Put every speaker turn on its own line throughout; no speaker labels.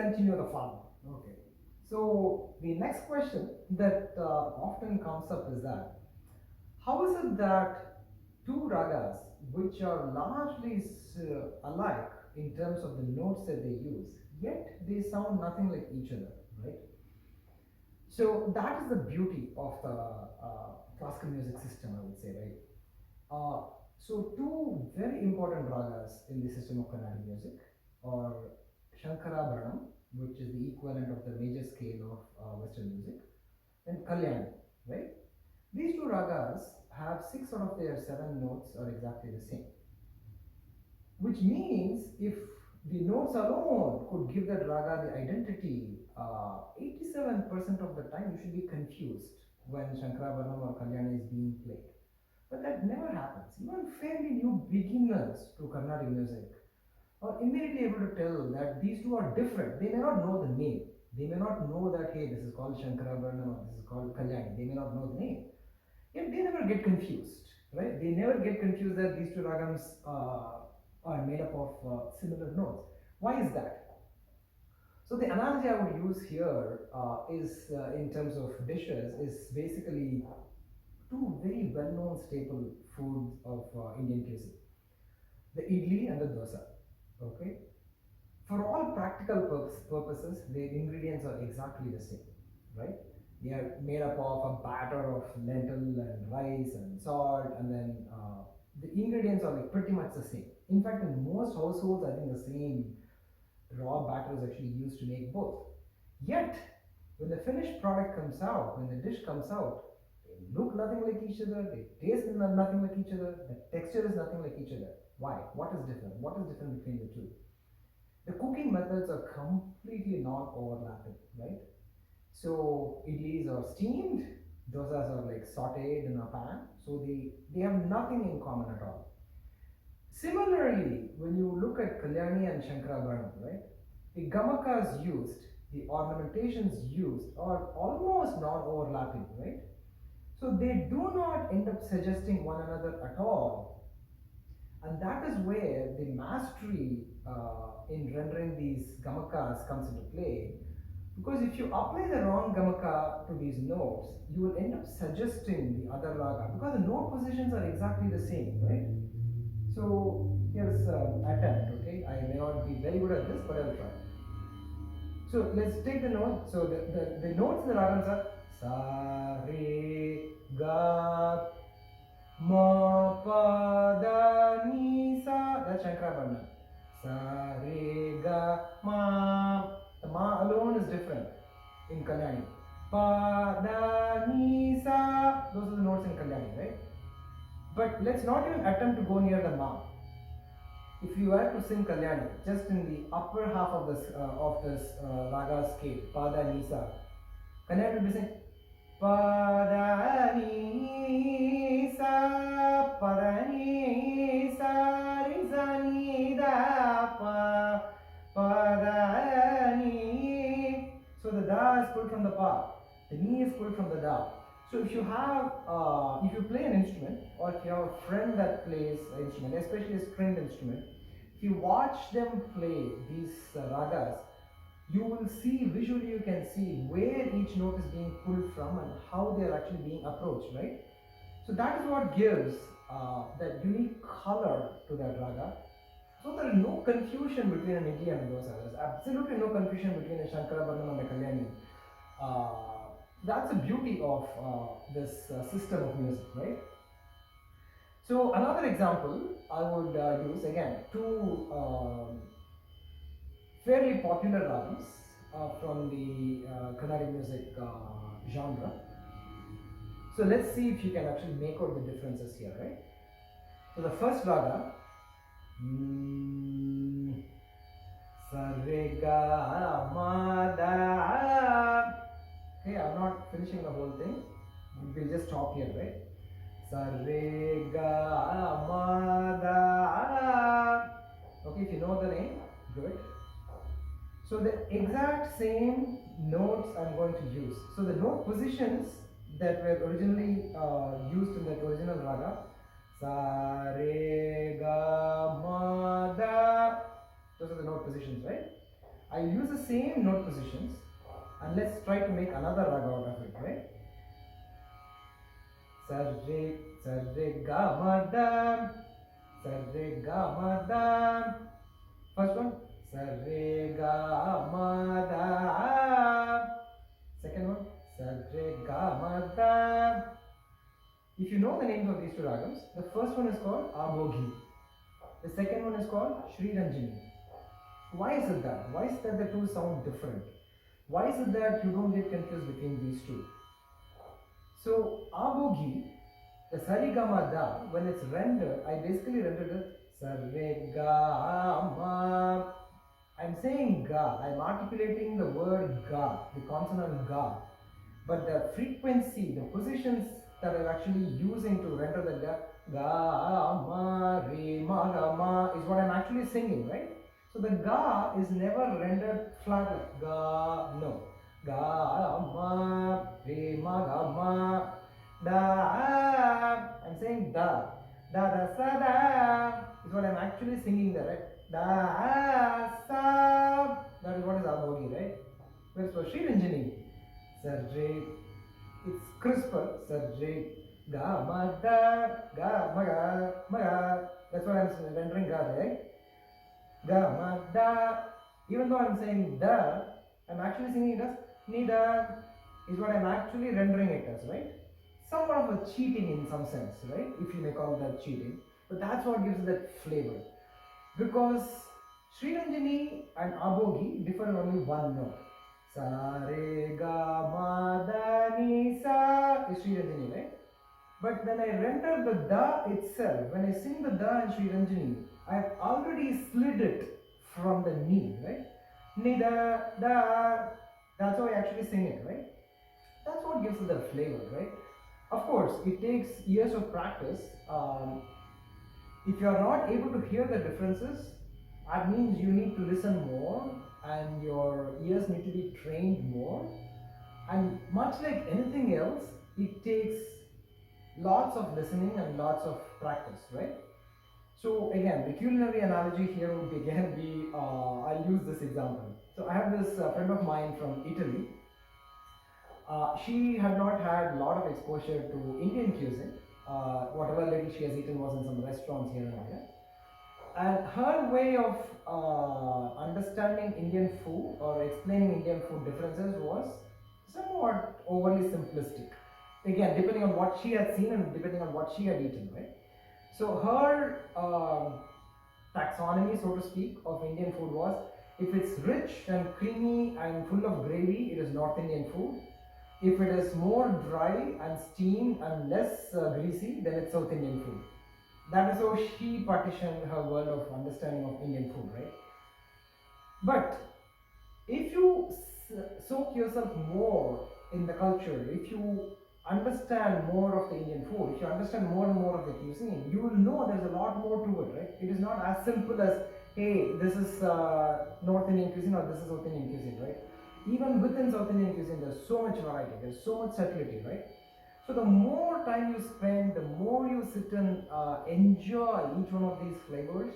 continue the fun. Okay. So the next question that often comes up is that how is it that two ragas, which are largely alike in terms of the notes that they use, yet they sound nothing like each other, right? So that is the beauty of the classical music system, I would say, right? So two very important ragas in the system of Carnatic music are Shankarabharanam, which is the equivalent of the major scale of Western music, and Kalyani, right? These two ragas have six out of their seven notes are exactly the same, which means if the notes alone could give that raga the identity, 87% of the time you should be confused when Shankarabharanam or Kalyani is being played. But that never happens. Even fairly new beginners to Carnatic music are immediately able to tell that these two are different. They may not know the name. They may not know that, hey, this is called Shankarabharanam or this is called Kalyani. They may not know the name. Yet they never get confused, right? They never get confused that these two ragams are made up of similar notes. Why is that? So the analogy I would use here is in terms of dishes is basically two very well-known staple foods of Indian cuisine: the idli and the dosa. Okay, for all practical purposes, their ingredients are exactly the same, right? They are made up of a batter of lentil and rice and salt, and then the ingredients are like pretty much the same. In fact, in most households, I think the same raw batter is actually used to make both. Yet, when the finished product comes out, when the dish comes out, they look nothing like each other, they taste nothing like each other, the texture is nothing like each other. Why? What is different? What is different between the two? The cooking methods are completely not overlapping, right? So idlis are steamed, dosas are like sauteed in a pan, so they have nothing in common at all. Similarly, when you look at Kalyani and Shankarabharanam, right, the gamakas used, the ornamentations used are almost not overlapping, right? So they do not end up suggesting one another at all. And that is where the mastery in rendering these gamakas comes into play. Because if you apply the wrong gamaka to these notes, you will end up suggesting the other raga because the note positions are exactly the same, right? So here's an attempt, okay? I may not be very good at this, but I'll try. So let's take the note. So the notes in the ragams are sa, re, ga, ma, pa, da, ni, sa. That's Shankarabharanam. Sa, re, ga, ma. The ma alone is different in Kalyani. Pa, da, ni, sa. Those are the notes in Kalyani, right? But let's not even attempt to go near the ma. If you were to sing Kalyani just in the upper half of this raga scale, pa, da, ni, sa, Kalyani would be saying pa, da, ni, sa, pa, da, ni, sa, re, sa, ni, da, pa, pa, da, ni. So the da is pulled from the pa, the ni is pulled from the da. So if you play an instrument, or if you have a friend that plays an instrument, especially a stringed instrument, if you watch them play these ragas, you will see, visually you can see where each note is being pulled from and how they are actually being approached, right? So that is what gives that unique color to that raga. So there is no confusion between an idli and a dosa. There is absolutely no confusion between a Shankarabharanam and a Kalyani. That's the beauty of this system of music, right? So another example I would use, again, two fairly popular ragams from the Carnatic music genre. So let's see if you can actually make out the differences here, right? So the first raga, sa, re, ga, ma, da. Okay, I'm not finishing the whole thing. We'll just stop here, right? Sa, re, ga, ma, da. Okay, if you know the name, good. So the exact same notes I'm going to use. So the note positions that were originally used in that original raga, sa, re, ga, ma, da. Those are the note positions, right? I use the same note positions, and let's try to make another raga out of it, right? Sarre ga ma da, sarre ga ma da. First one, sarre ga ma da. Second one, sarre ga ma da. If you know the names of these two ragams, the first one is called Aboghi. The second one is called Sri Ranjini. Why is it that? Why is that the two sound different? Why is it that you don't get confused between these two? So Aboghi, the Sarigama when it's rendered, I basically rendered it Sarigama. I'm saying ga, I'm articulating the word ga, the consonant ga. But the frequency, the positions that I'm actually using to render the ga, ma, re, ma, ga, ma is what I'm actually singing, right? So the ga is never rendered flat like ga, no. Ga, ma, re, ma, ga, ma, da. I'm saying da. Da, da, sa, da is what I'm actually singing there, right? Da, sa. That is what is Aboghi, right? Whereas for Sri Ranjini, Sarre, it's crisper. Sarre, ga, ma, da, ga, ma, ga, ma, ga. That's what I'm rendering ga, right? Ga, ma, da. Even though I'm saying da, I'm actually singing it as ni da, is what I'm actually rendering it as, right? Somewhat of a cheating in some sense, right? If you may call that cheating. But that's what gives it that flavor. Because Sri Ranjini and Aboghi differ in only one note. Sa, re, ga, ma, da, ni, sa is Sri Ranjini, right? But when I render the da itself, when I sing the da in Sri Ranjini, I've already slid it from the ni, right? Ni, da, da. That's how I actually sing it, right? That's what gives it the flavor, right? Of course, it takes years of practice. If you are not able to hear the differences, that means you need to listen more and your ears need to be trained more. And much like anything else, it takes lots of listening and lots of practice, right? So again, the culinary analogy here would again be, I'll use this example. So I have this friend of mine from Italy. She had not had a lot of exposure to Indian cuisine. Whatever little she has eaten was in some restaurants here and there. And her way of understanding Indian food or explaining Indian food differences was somewhat overly simplistic. Again, depending on what she had seen and depending on what she had eaten, right? So her taxonomy, so to speak, of Indian food was, if it's rich and creamy and full of gravy, it is North Indian food. If it is more dry and steamed and less greasy, then it's South Indian food. That is how she partitioned her world of understanding of Indian food, right? But if you soak yourself more in the culture, if you understand more of the Indian food, if you understand more and more of the cuisine, you will know there's a lot more to it, right? It is not as simple as, hey, this is North Indian cuisine or this is South Indian cuisine, right? Even within South Indian cuisine, there's so much variety, there's so much subtlety, right? So the more time you spend, the more you sit and enjoy each one of these flavors,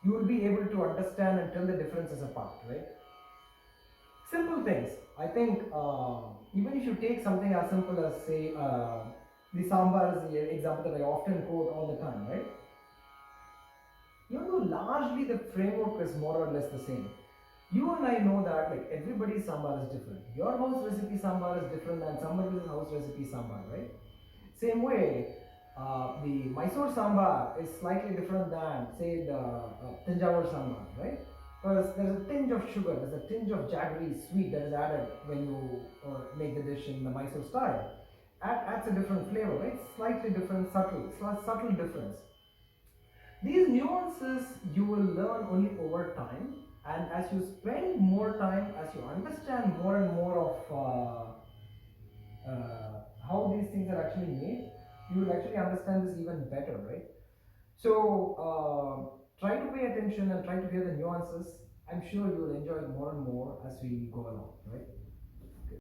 you will be able to understand and tell the differences apart, right? Simple things. I think even if you take something as simple as, say, the sambar is the example that I often quote all the time, right? Even though largely the framework is more or less the same, you and I know that like everybody's sambar is different. Your house recipe sambar is different than somebody else's house recipe sambar, right? Same way, the Mysore sambar is slightly different than, say, the Tanjavur sambar, right? Because there's a tinge of sugar, there's a tinge of jaggery sweet that is added when you make the dish in the Mysore style. Adds a different flavor, right? Slightly different, subtle difference. These nuances you will learn only over time, and as you spend more time, as you understand more and more of how these things are actually made, you will actually understand this even better, right? So try to pay attention and try to hear the nuances. I'm sure you will enjoy more and more as we go along, right?